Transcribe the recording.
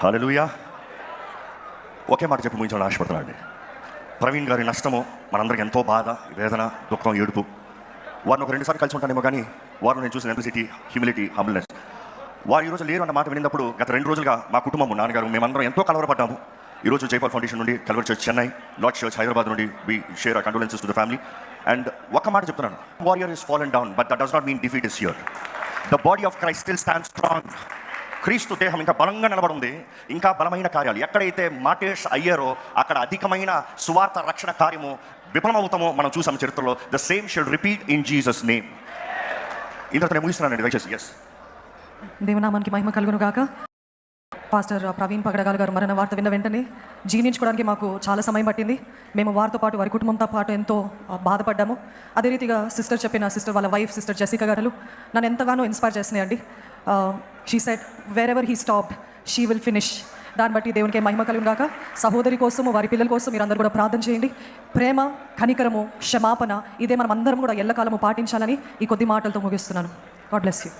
హల్లెలూయా. ఒకే మాట చెప్పి ముగించాలని ఆశపడుతున్నానండి. ప్రవీణ్ గారి నష్టము మనందరికి ఎంతో బాధ, వేదన, దుఃఖం, ఏడుపు. వారిని ఒక 2 సార్లు కలిసి ఉంటానేమో కానీ వారిని నేను చూసిన సింప్లిసిటీ, హ్యూమిలిటీ, హంబుల్నెస్. వారు ఈరోజు లేరు అన్న మాట విన్నప్పుడు గత 2 రోజులుగా మా కుటుంబం, నాన్నగారు, మేమందరం ఎంతో కలవరపడ్డాము. ఈరోజు జైపాల్ ఫౌండేషన్ నుండి, Calvary church Chennai, lord church Hyderabad నుండి we share our condolences to the family. And ఒక మాట చెప్తున్నాను, warrior is fallen down but that does not mean defeat is here. The body of Christ still stands strong. క్రీస్తు దేహం ఇంకా బలంగా నిలబడింది. ఇంకా బలమైన కార్యాలు ఎక్కడైతే మాటేష్ అయ్యారో అక్కడ అధికమైన సువార్త రక్షణ కార్యము విఫలమవుతామో మనం చూసాం చరిత్రలో. The same should repeat in Jesus name. ఇంత నేను ముగిస్తున్నానండి దయచేసి. ఎస్, దేవునామానికి మహిమ కలుగును గాక. పాస్టర్ ప్రవీణ్ పగడగాల్ గారు మరణ వార్త విన్న వెంటనే జీర్ణించుకోవడానికి మాకు చాలా సమయం పట్టింది. మేము వారితో పాటు, వారి కుటుంబంతో పాటు ఎంతో బాధపడ్డాము. అదే రీతిగా సిస్టర్ వాళ్ళ వైఫ్ సిస్టర్ జెసికా గారు నన్ను ఎంతగానో ఇన్స్పైర్ చేస్తున్నాయండి. She said where ever he stopped she will finish. దాన్ని బట్టి దేవునికి మహిమ కలుగును గాక. సహోదరి కోసము, వారి పిల్లల కోసం మీరందరూ కూడా ప్రార్థన చేయండి. ప్రేమ, కనికరము, క్షమాపణ ఇదే మనం అందరం కూడా ఎల్లకాలము పాటించాలని ఈ కొద్ది మాటలతో ముగిస్తున్నాను. God bless you.